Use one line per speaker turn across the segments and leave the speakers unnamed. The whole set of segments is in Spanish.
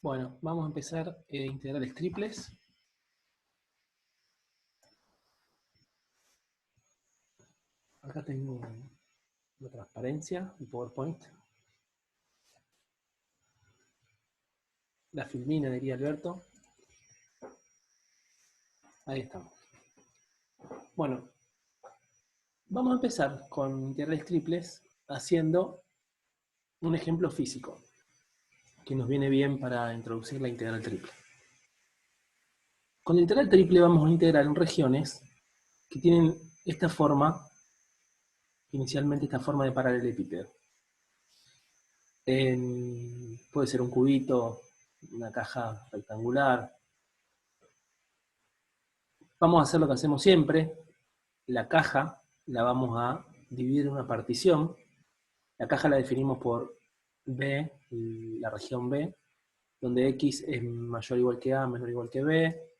Bueno, vamos a empezar integrales triples. Acá tengo la transparencia, el PowerPoint. La filmina, diría Alberto. Ahí estamos. Bueno, vamos a empezar con integrales triples haciendo un ejemplo físico que nos viene bien para introducir la integral triple. Con la integral triple vamos a integrar en regiones que tienen esta forma, inicialmente esta forma de paralelepípedo. Puede ser un cubito, una caja rectangular. Vamos a hacer lo que hacemos siempre. La caja la vamos a dividir en una partición. La caja la definimos por B, la región B, donde X es mayor o igual que A, menor o igual que B,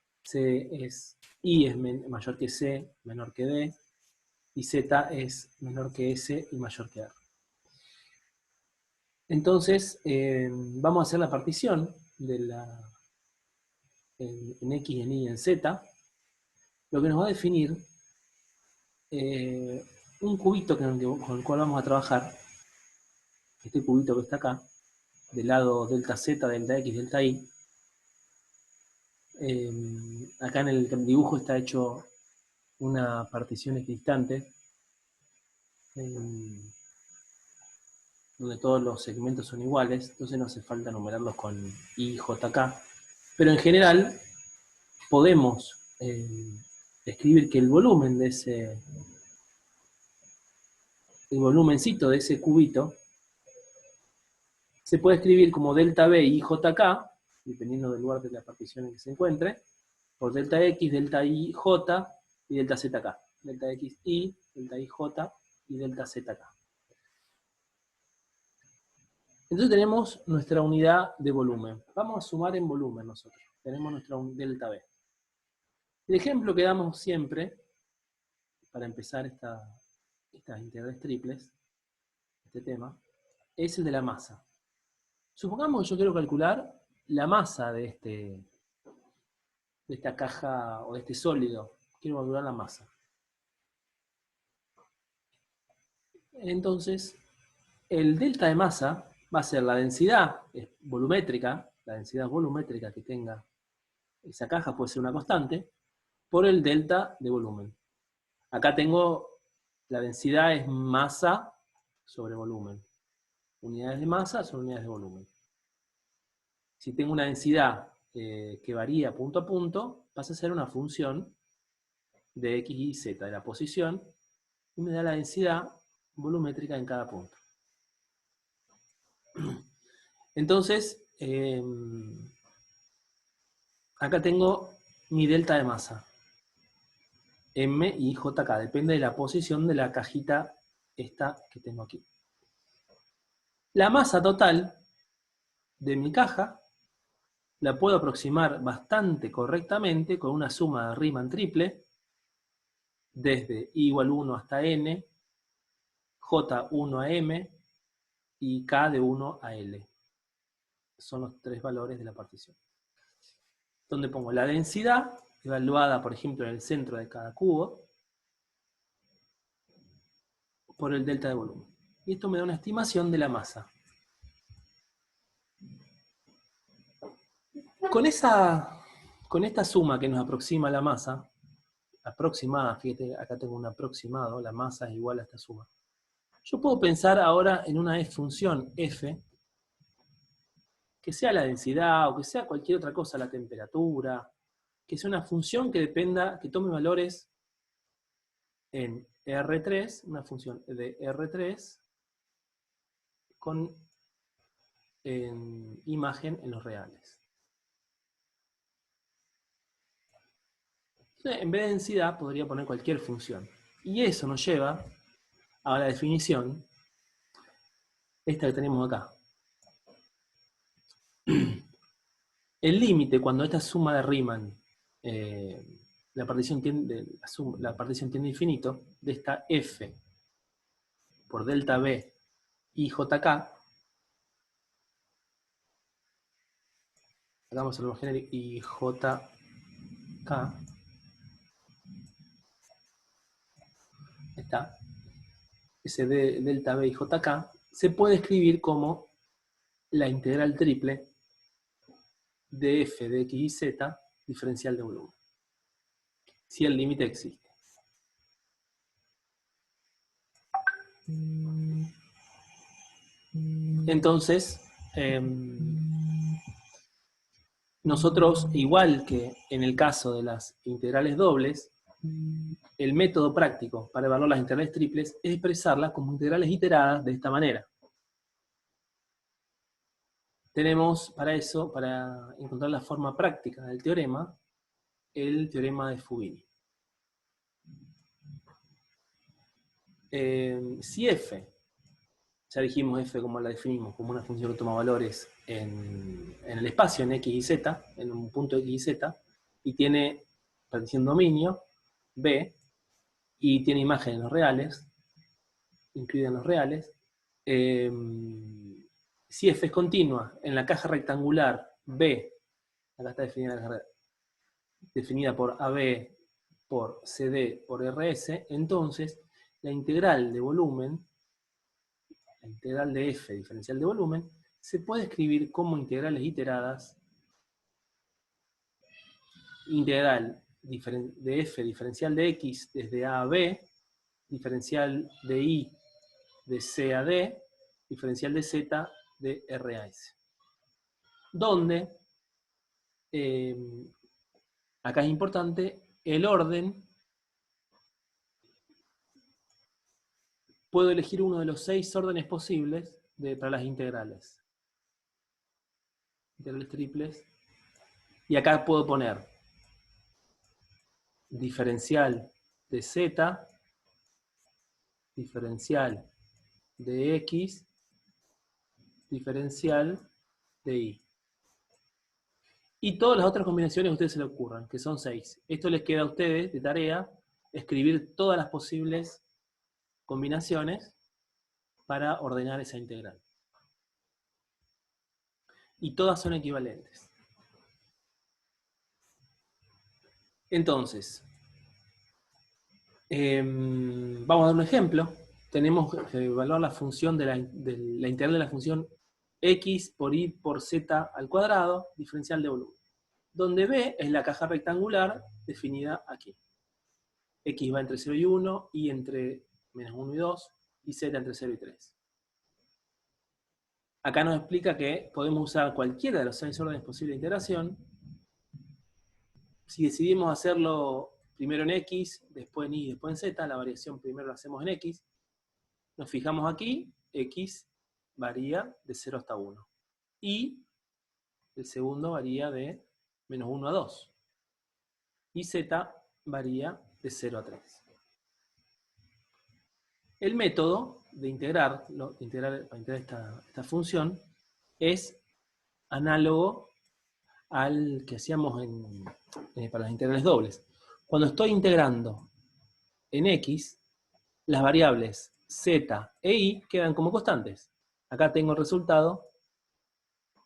Y es mayor que C, menor que D, y Z es menor que S y mayor que R. Entonces, vamos a hacer la partición de en X, en Y, en Z, lo que nos va a definir un cubito con el cual vamos a trabajar, este cubito que está acá, del lado delta Z, delta X, delta Y. Acá en el dibujo está hecho una partición equidistante, donde todos los segmentos son iguales, entonces no hace falta numerarlos con I, J, K. Pero en general podemos escribir que el volumen de el volumencito de ese cubito se puede escribir como delta B y JK, dependiendo del lugar de la partición en que se encuentre, por delta X, delta Y, J y delta ZK. Delta X, Y, delta Y, J y delta ZK. Entonces tenemos nuestra unidad de volumen. Vamos a sumar en volumen nosotros. Tenemos nuestra delta B. El ejemplo que damos siempre, para empezar estas integrales triples, este tema, es el de la masa. Supongamos que yo quiero calcular la masa de esta caja o de este sólido. Quiero calcular la masa. Entonces, el delta de masa va a ser la densidad volumétrica, la densidad volumétrica que tenga esa caja, puede ser una constante, por el delta de volumen. Acá tengo, la densidad es masa sobre volumen. Unidades de masa son unidades de volumen. Si tengo una densidad que varía punto a punto, pasa a ser una función de X y Z, de la posición, y me da la densidad volumétrica en cada punto. Entonces, acá tengo mi delta de masa, M y JK, depende de la posición de la cajita esta que tengo aquí. La masa total de mi caja la puedo aproximar bastante correctamente con una suma de Riemann triple, desde I igual 1 hasta N, J1 a M y K de 1 a L. Son los tres valores de la partición. Donde pongo la densidad, evaluada por ejemplo en el centro de cada cubo, por el delta de volumen. Y esto me da una estimación de la masa. Con esta suma que nos aproxima la masa, aproximada, fíjate, acá tengo un aproximado, la masa es igual a esta suma. Yo puedo pensar ahora en una función f, que sea la densidad o que sea cualquier otra cosa, la temperatura, que sea una función que dependa, que tome valores en R3, una función de R3 con imagen en los reales. Entonces, en vez de densidad podría poner cualquier función. Y eso nos lleva a la definición, esta que tenemos acá. El límite, cuando esta suma de Riemann, la partición tiende a infinito, de esta f por delta b y jk, acá vamos a lo genérico, y JK, está, ese delta B y JK, se puede escribir como la integral triple de f de x y z diferencial de volumen, si el límite existe. Entonces, nosotros, igual que en el caso de las integrales dobles, el método práctico para evaluar las integrales triples es expresarlas como integrales iteradas de esta manera. Tenemos para eso, para encontrar la forma práctica del teorema, el teorema de Fubini. Si f, ya dijimos f como la definimos, como una función que toma valores en el espacio, en x y z, en un punto x y z, y tiene partición dominio, b, y tiene imagen en los reales, incluida en los reales, si f es continua en la caja rectangular B, acá está definida por AB, por CD, por RS, entonces la integral de volumen, la integral de f diferencial de volumen, se puede escribir como integrales iteradas, integral de f diferencial de x desde A a B, diferencial de y de C a D, diferencial de Z de R a S. Donde, acá es importante, el orden, puedo elegir uno de los 6 órdenes posibles para las integrales. Integrales triples. Y acá puedo poner diferencial de Z, diferencial de X, diferencial de Y. Y todas las otras combinaciones que a ustedes se les ocurran, que son 6. Esto les queda a ustedes de tarea, escribir todas las posibles combinaciones para ordenar esa integral. Y todas son equivalentes. Entonces, vamos a dar un ejemplo. Tenemos que evaluar la función de la integral de la función x por y por z al cuadrado, diferencial de volumen. Donde B es la caja rectangular definida aquí. X va entre 0 y 1, y entre menos 1 y 2, y z entre 0 y 3. Acá nos explica que podemos usar cualquiera de los 6 órdenes posibles de integración. Si decidimos hacerlo primero en x, después en y, después en z, la variación primero la hacemos en x. Nos fijamos aquí, x varía de 0 hasta 1. Y el segundo varía de menos 1 a 2. Y z varía de 0 a 3. El método de integrar esta función es análogo al que hacíamos para las integrales dobles. Cuando estoy integrando en x, las variables z e y quedan como constantes. Acá tengo el resultado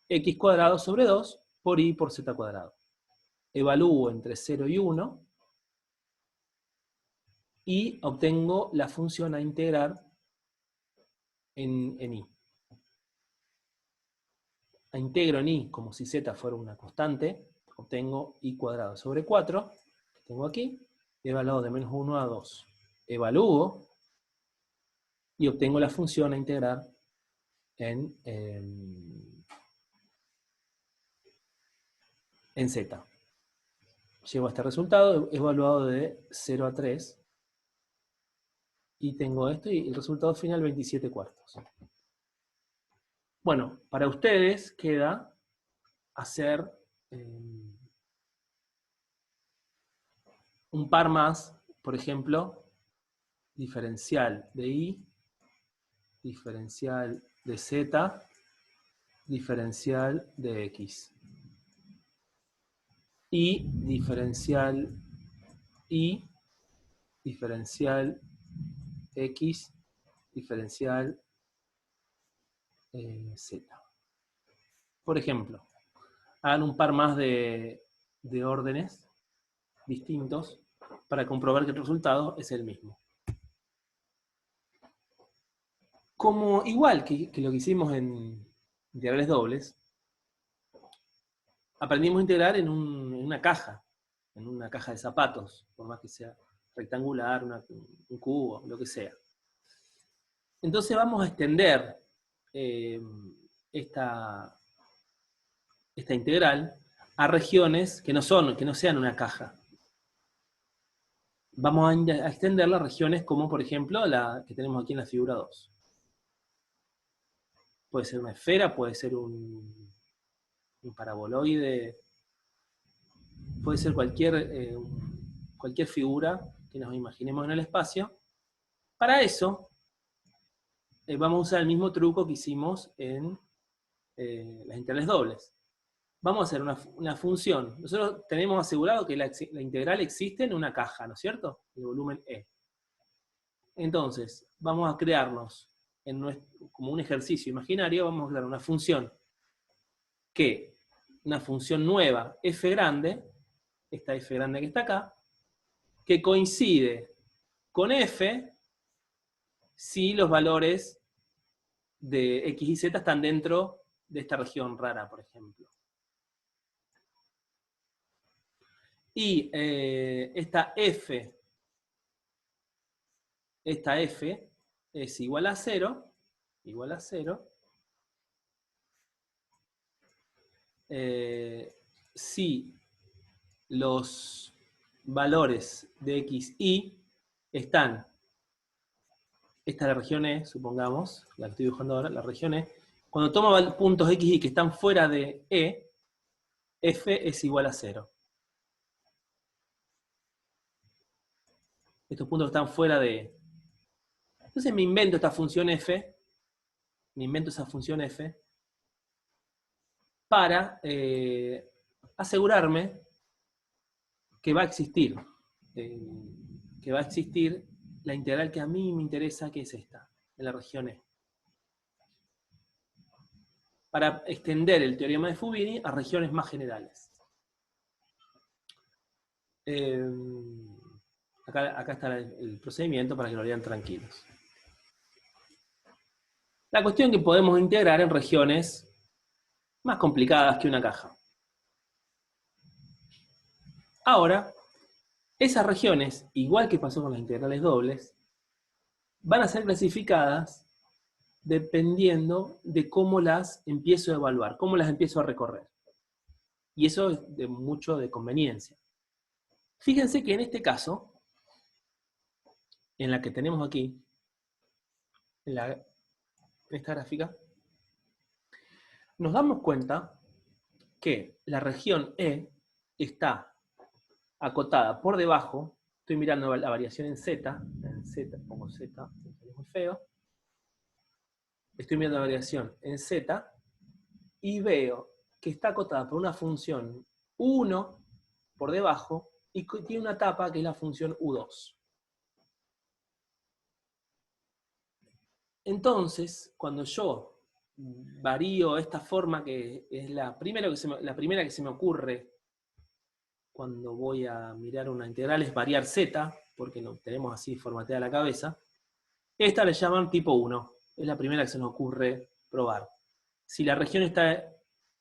x cuadrado sobre 2 por y por z cuadrado. Evalúo entre 0 y 1 y obtengo la función a integrar en y. Integro en y como si z fuera una constante, obtengo y cuadrado sobre 4, que tengo aquí, evaluado de menos 1 a 2. Evalúo y obtengo la función a integrar en z. Llego a este resultado, evaluado de 0 a 3, y tengo esto, y el resultado final 27 cuartos. Bueno, para ustedes queda hacer un par más, por ejemplo, diferencial de y, diferencial de z, diferencial de x. Y diferencial y, diferencial x, diferencial z. Por ejemplo, hagan un par más de órdenes distintos para comprobar que el resultado es el mismo. Como igual que lo que hicimos en integrales dobles, aprendimos a integrar en una caja de zapatos, por más que sea rectangular, un cubo, lo que sea. Entonces vamos a extender esta integral a regiones que no sean una caja. Vamos a extenderla a regiones como, por ejemplo, la que tenemos aquí en la figura 2. Puede ser una esfera, puede ser un paraboloide, puede ser cualquier figura que nos imaginemos en el espacio. Para eso, vamos a usar el mismo truco que hicimos en las integrales dobles. Vamos a hacer una función. Nosotros tenemos asegurado que la integral existe en una caja, ¿no es cierto? El volumen E. Entonces, vamos a crearnos, como un ejercicio imaginario, vamos a crear una función una función nueva, f grande, esta f grande que está acá, que coincide con f si los valores de x y z están dentro de esta región rara, por ejemplo. Y esta f es igual a 0, si los valores de x, y están, esta es la región E, supongamos, la que estoy dibujando ahora, la región E, cuando tomo puntos x, y que están fuera de E, f es igual a 0. Estos puntos están fuera de E. Entonces me invento esta función f, esa función f, para asegurarme que va a existir la integral que a mí me interesa, que es esta, en la región E. Para extender el teorema de Fubini a regiones más generales. Acá está el procedimiento para que lo lean tranquilos. La cuestión que podemos integrar en regiones más complicadas que una caja. Ahora, esas regiones, igual que pasó con las integrales dobles, van a ser clasificadas dependiendo de cómo las empiezo a evaluar, cómo las empiezo a recorrer. Y eso es mucho de conveniencia. Fíjense que en este caso, en la que tenemos aquí, en esta gráfica, nos damos cuenta que la región E está acotada por debajo. Estoy mirando la variación en Z, pongo Z, es muy feo. Estoy mirando la variación en Z y veo que está acotada por una función U1 por debajo y tiene una tapa que es la función U2. Entonces, cuando yo varío esta forma, que es la primera que se me ocurre cuando voy a mirar una integral, es variar Z, porque no tenemos así formateada la cabeza. Esta le llaman tipo 1. Es la primera que se nos ocurre probar. Si la región está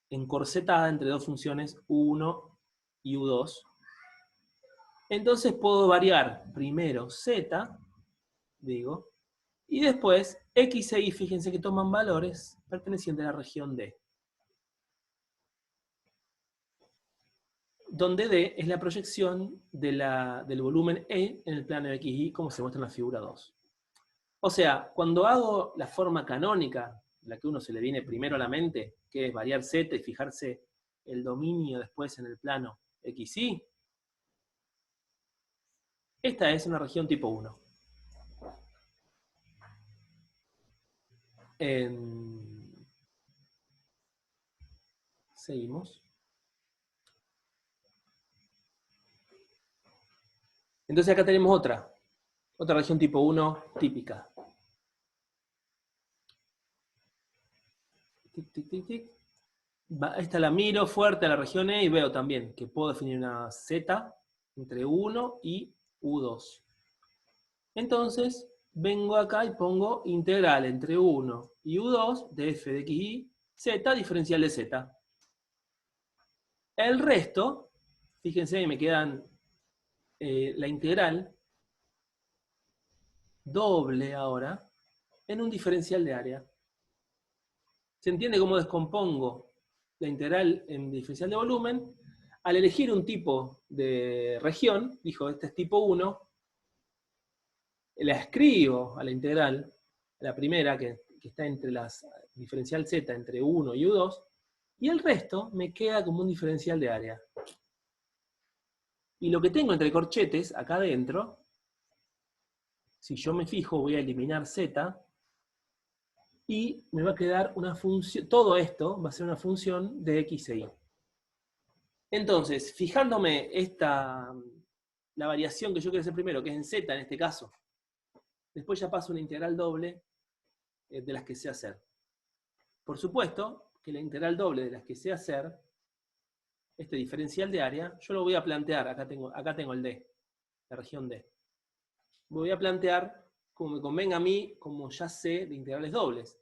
encorsetada entre dos funciones U1 y U2, entonces puedo variar primero Z, digo, y después X e Y, fíjense que toman valores pertenecientes a la región D. Donde D es la proyección del volumen E en el plano de X y Y, como se muestra en la figura 2. O sea, cuando hago la forma canónica, la que uno se le viene primero a la mente, que es variar Z y fijarse el dominio después en el plano XY, esta es una región tipo 1. Seguimos. Entonces acá tenemos otra región tipo 1 típica. Tic, tic, tic, tic. esta la miro fuerte a la región E y veo también que puedo definir una Z entre 1 y U2. Entonces, vengo acá y pongo integral entre 1 y U2 de f de x y z diferencial de z. El resto, fíjense que me quedan la integral doble ahora en un diferencial de área. ¿Se entiende cómo descompongo la integral en diferencial de volumen? Al elegir un tipo de región, dijo, este es tipo 1, la escribo a la integral, la primera que está entre las diferencial z entre 1 y u2, y el resto me queda como un diferencial de área. Y lo que tengo entre corchetes, acá adentro, si yo me fijo, voy a eliminar z, y me va a quedar una función, todo esto va a ser una función de x e y. Entonces, fijándome la variación que yo quiero hacer primero, que es en z en este caso, después ya paso una integral doble de las que sé hacer. Por supuesto que la integral doble de las que sé hacer, este diferencial de área, yo lo voy a plantear, acá tengo el D, la región D. Voy a plantear como me convenga a mí, como ya sé de integrales dobles.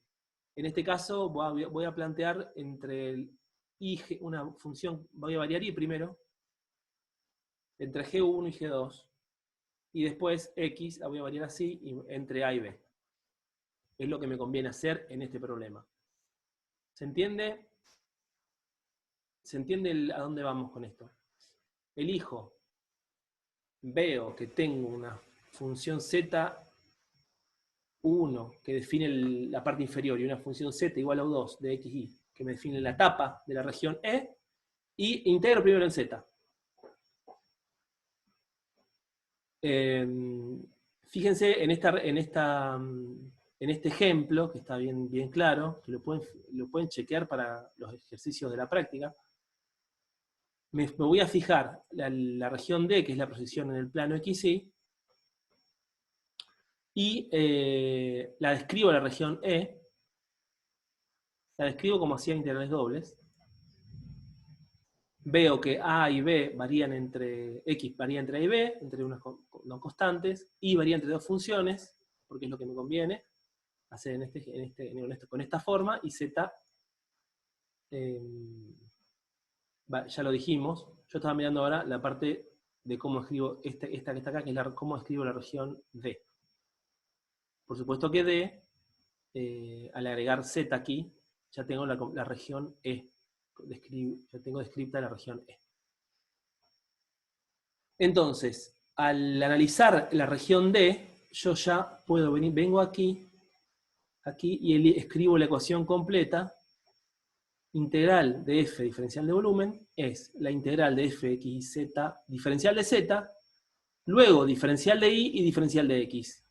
En este caso voy a plantear entre el I, una función, voy a variar I primero, entre G1 y G2, y después X la voy a variar así, entre A y B. Es lo que me conviene hacer en este problema. ¿Se entiende? ¿Se entiende a dónde vamos con esto? Elijo, veo que tengo una función z1 que define la parte inferior y una función z igual a u2 de x, y que me define la tapa de la región E, y integro primero en z. Fíjense en este ejemplo, que está bien claro, que lo pueden chequear para los ejercicios de la práctica. Me voy a fijar la región D, que es la proyección en el plano XY, y la describo a la región E, la describo como hacía integrales dobles. Veo que A y B varían entre, X varía entre A y B, entre unas no constantes, Y varía entre dos funciones, porque es lo que me conviene hacer con esta forma, y Z, ya lo dijimos, yo estaba mirando ahora la parte de cómo escribo esta que está acá, que es cómo escribo la región D. Por supuesto que D, al agregar Z aquí, ya tengo la región E. Ya tengo descripta la región E. Entonces, al analizar la región D, yo ya puedo vengo aquí y escribo la ecuación completa. Integral de f diferencial de volumen es la integral de f, x y z diferencial de z, luego diferencial de y y diferencial de x.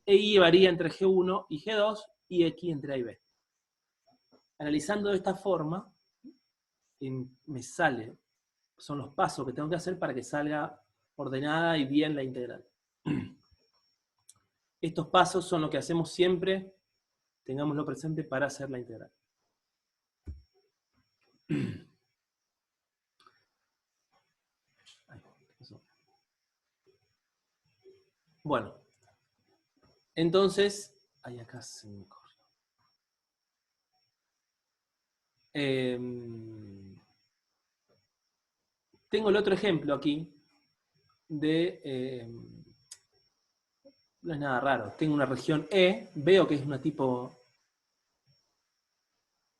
E y varía entre G1 y G2 y x entre A y B. Analizando de esta forma, me sale, son los pasos que tengo que hacer para que salga ordenada y bien la integral. Estos pasos son lo que hacemos siempre, tengámoslo presente para hacer la integral. Bueno, entonces, ahí acá se me corrió. Tengo el otro ejemplo aquí de, no es nada raro, tengo una región E, veo que es una tipo,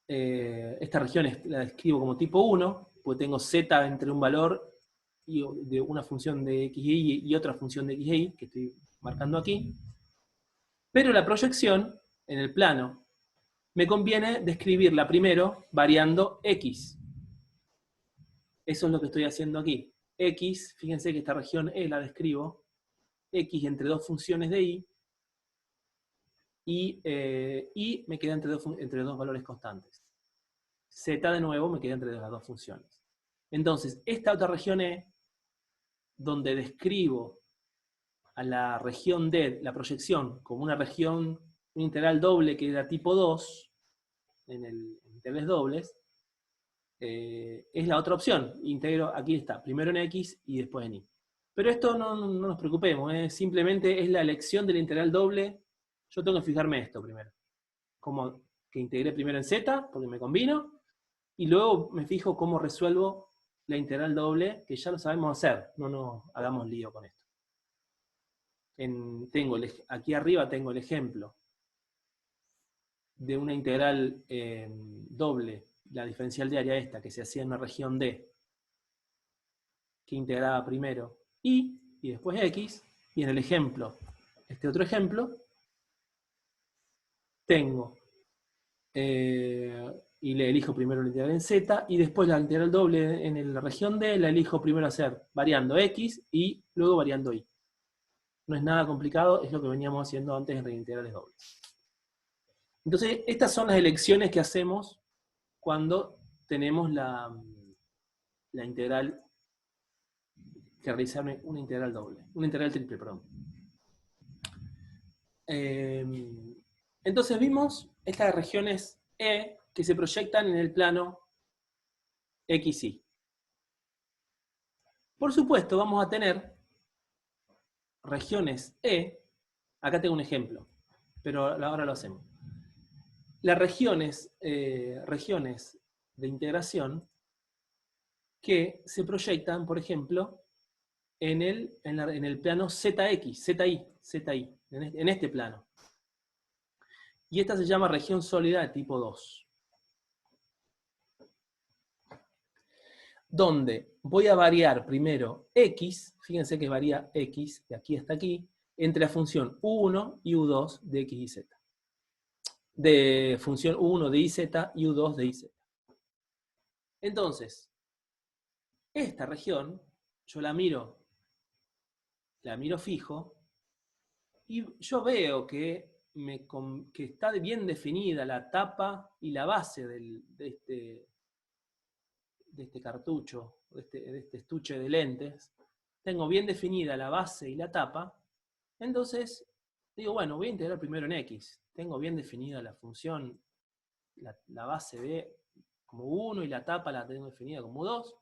esta región la describo como tipo 1, porque tengo Z entre un valor de una función de x y otra función de x y, que estoy marcando aquí, pero la proyección en el plano me conviene describirla primero variando x. Eso es lo que estoy haciendo aquí. X, fíjense que esta región E la describo, x entre dos funciones de y me queda entre dos valores constantes. Z de nuevo me queda entre las dos funciones. Entonces, esta otra región E, donde describo a la región D, la proyección, como una región, un integral doble que era tipo 2, en integrales dobles, es la otra opción. Integro, aquí está, primero en X y después en Y. Pero esto no nos preocupemos, simplemente es la elección de la integral doble. Yo tengo que fijarme esto primero. Como que integré primero en Z, porque me combino, y luego me fijo cómo resuelvo la integral doble, que ya lo sabemos hacer. No nos hagamos lío con esto. Aquí arriba tengo el ejemplo de una integral doble, la diferencial de área esta, que se hacía en una región D, que integraba primero Y después X, y en el ejemplo, este otro ejemplo, tengo, y le elijo primero la integral en Z, y después la integral doble en la región D, la elijo primero hacer variando X, y luego variando Y. No es nada complicado, es lo que veníamos haciendo antes en integrales dobles. Entonces, estas son las elecciones que hacemos cuando tenemos la integral, que realizar una integral doble, una integral triple, perdón. Entonces vimos estas regiones E que se proyectan en el plano XY. Por supuesto, vamos a tener regiones E, acá tengo un ejemplo, pero ahora lo hacemos. Las regiones de integración que se proyectan, por ejemplo, en el plano ZX, ZI, en este plano. Y esta se llama región sólida de tipo 2. Donde voy a variar primero X, fíjense que varía X, de aquí hasta aquí, entre la función U1 y U2 de X y Z. De función U1 de IZ y U2 de IZ. Entonces, esta región, yo la miro fijo, y yo veo que está bien definida la tapa y la base de este cartucho, de este estuche de lentes. Tengo bien definida la base y la tapa, entonces digo, bueno, voy a integrar primero en X. Tengo bien definida la función, la base de como 1 y la tapa la tengo definida como 2.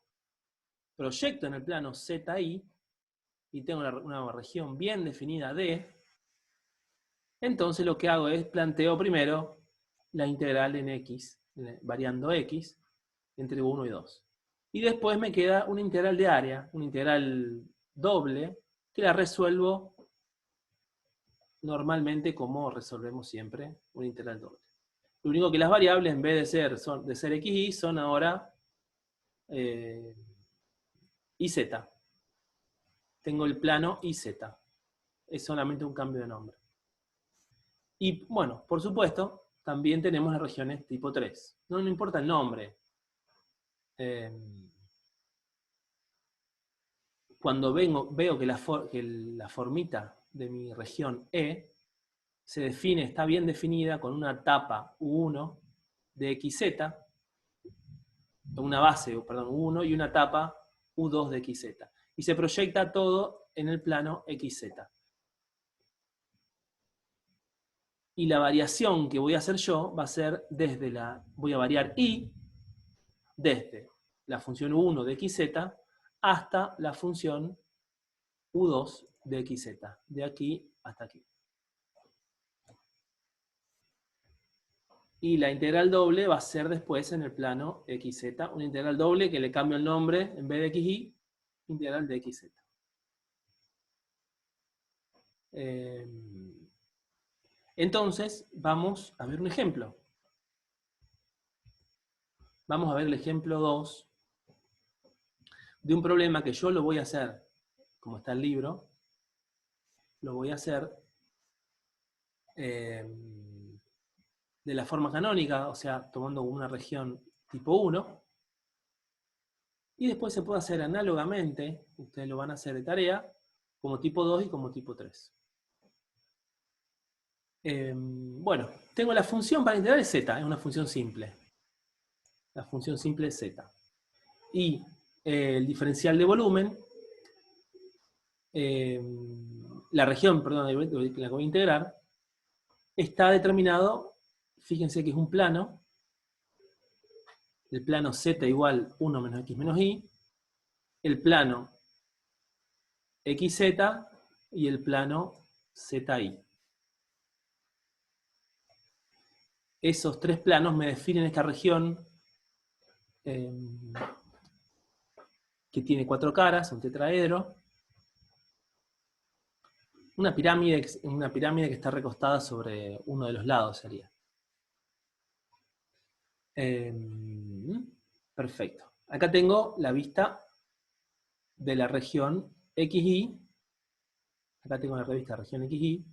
Proyecto en el plano ZI y tengo una región bien definida D. Entonces lo que hago es planteo primero la integral en X, variando X, entre 1 y 2. Y después me queda una integral de área, una integral doble, que la resuelvo normalmente como resolvemos siempre una integral doble. Lo único que las variables, en vez de ser x y, son ahora y z. Tengo el plano y z. Es solamente un cambio de nombre. Y bueno, por supuesto, también tenemos las regiones tipo 3. No importa el nombre. Cuando veo que la formita de mi región E está bien definida con una tapa U1 de XZ, una base, perdón, U1 y una tapa U2 de XZ. Y se proyecta todo en el plano XZ. Y la variación que voy a hacer yo va a ser voy a variar Y desde la función U1 de XZ hasta la función U2 de XZ, de aquí hasta aquí. Y la integral doble va a ser después en el plano XZ, una integral doble que le cambio el nombre, en vez de XY, integral de XZ. Entonces, vamos a ver un ejemplo. Vamos a ver el ejemplo 2 de un problema que yo lo voy a hacer, como está el libro, lo voy a hacer de la forma canónica, o sea, tomando una región tipo 1, y después se puede hacer análogamente, ustedes lo van a hacer de tarea, como tipo 2 y como tipo 3. Bueno, tengo la función para integrar es z, es una función simple. La función simple es z. Y el diferencial de volumen, la región, perdón, la que voy a integrar, está determinado, fíjense que es un plano, el plano z igual 1 menos x menos y, el plano xz y el plano zi. Esos tres planos me definen esta región que tiene cuatro caras, un tetraedro, una pirámide que está recostada sobre uno de los lados sería. Perfecto. Acá tengo la vista de la región XY. Acá tengo la revista región XY.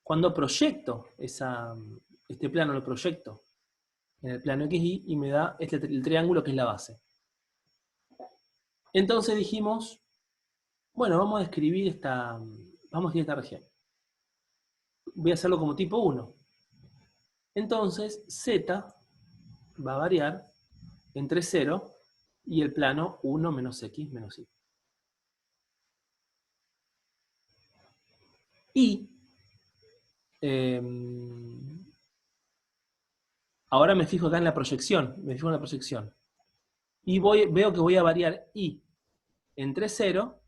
Cuando proyecto este plano, lo proyecto en el plano XY y me da el triángulo que es la base. Entonces dijimos, bueno, vamos a escribir esta región. Voy a hacerlo como tipo 1. Entonces, Z va a variar entre 0 y el plano 1 menos x menos y. Y ahora me fijo acá en la proyección, y veo que voy a variar y entre 0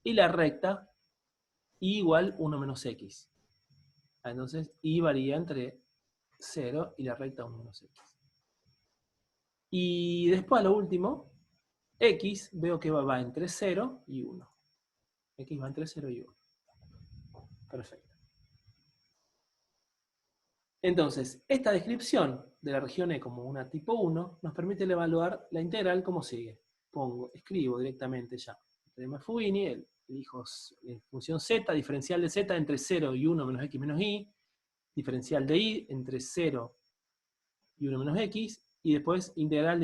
y la recta y igual 1 menos x. Entonces, y varía entre 0 y la recta 1 menos x. Y después, a lo último, x veo que va entre 0 y 1. X va entre 0 y 1. Perfecto. Entonces, esta descripción de la región E como una tipo 1 nos permite evaluar la integral como sigue. Escribo directamente ya. Tenemos Fubini, elijo función z, diferencial de z entre 0 y 1 menos x menos y, diferencial de y entre 0 y 1 menos x, y después integral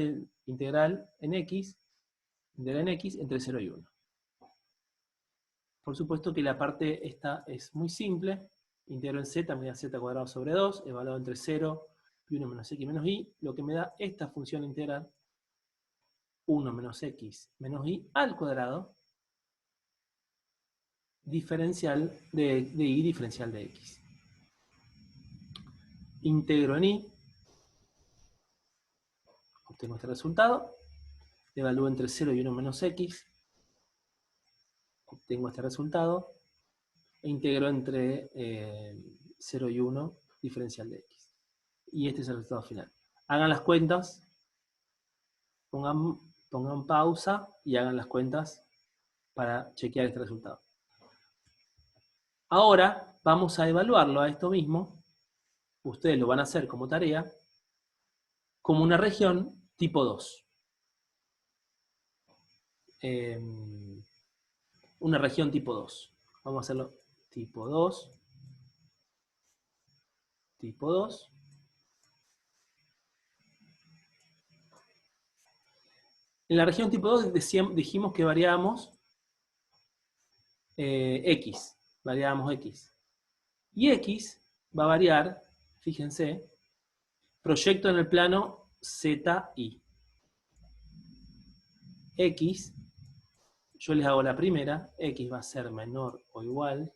en x entre 0 y 1. Por supuesto que la parte esta es muy simple. Integro en z, me da z cuadrado sobre 2, evaluado entre 0 y 1 menos x menos y, lo que me da esta función integral, 1 menos x menos y al cuadrado, diferencial de y diferencial de x. Integro en y, obtengo este resultado, evalúo entre 0 y 1 menos x, obtengo este resultado, e integro entre 0 y 1 diferencial de x. Y este es el resultado final. Hagan las cuentas, pongan pausa y hagan las cuentas para chequear este resultado. Ahora vamos a evaluarlo a esto mismo, ustedes lo van a hacer como tarea, como una región tipo 2. Una región tipo 2. Vamos a hacerlo tipo 2. Tipo 2. En la región tipo 2 dijimos que variábamos x. Variábamos x. Y x va a variar, fíjense, proyecto en el plano ZI. X, yo les hago la primera, x va a ser menor o igual,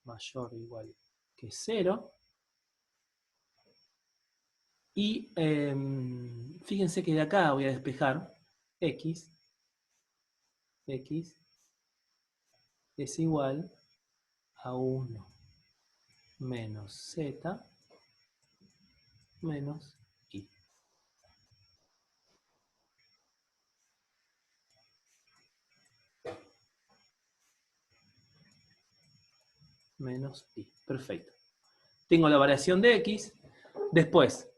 mayor o igual que 0. Y fíjense que de acá voy a despejar x es igual a 1 menos z menos y. Menos y. Perfecto. Tengo la variación de x. Después,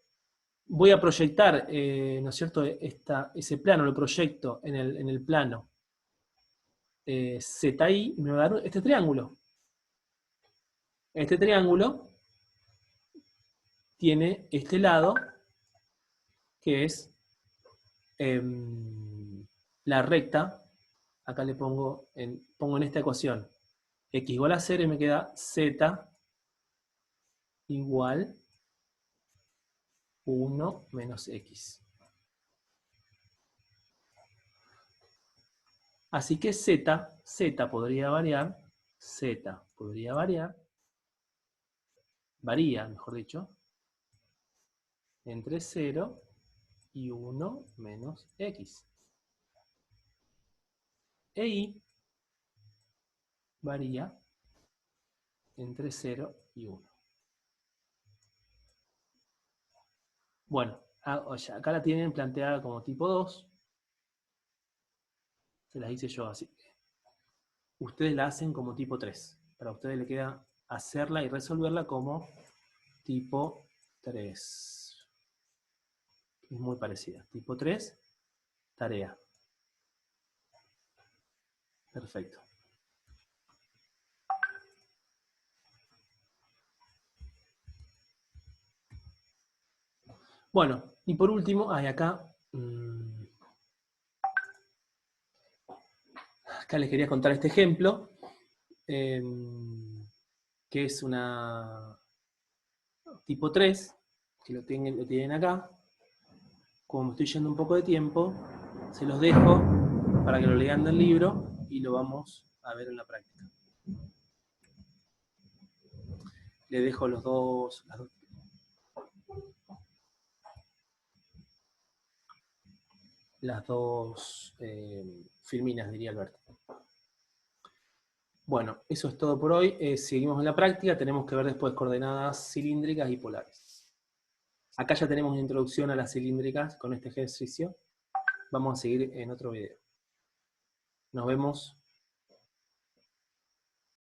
voy a proyectar, ¿no es cierto? Ese plano lo proyecto en el plano ZI y me va a dar este triángulo. Este triángulo tiene este lado que es la recta. Acá le pongo en esta ecuación x igual a 0 y me queda z igual 1 menos x. Así que z podría variar, varía, mejor dicho, entre 0 y 1 menos X. E Y varía entre 0 y 1. Bueno, acá la tienen planteada como tipo 2. Se las hice yo así. Ustedes la hacen como tipo 3. Para ustedes le queda hacerla y resolverla como tipo 3. Es muy parecida. Tipo 3, tarea. Perfecto. Bueno, y por último, hay acá... acá les quería contar este ejemplo, que es una tipo 3, que lo tienen acá. Como me estoy yendo un poco de tiempo, se los dejo para que lo lean del libro y lo vamos a ver en la práctica. Le dejo las dos filminas, diría Alberto. Bueno, eso es todo por hoy. Seguimos en la práctica. Tenemos que ver después coordenadas cilíndricas y polares. Acá ya tenemos una introducción a las cilíndricas con este ejercicio. Vamos a seguir en otro video. Nos vemos.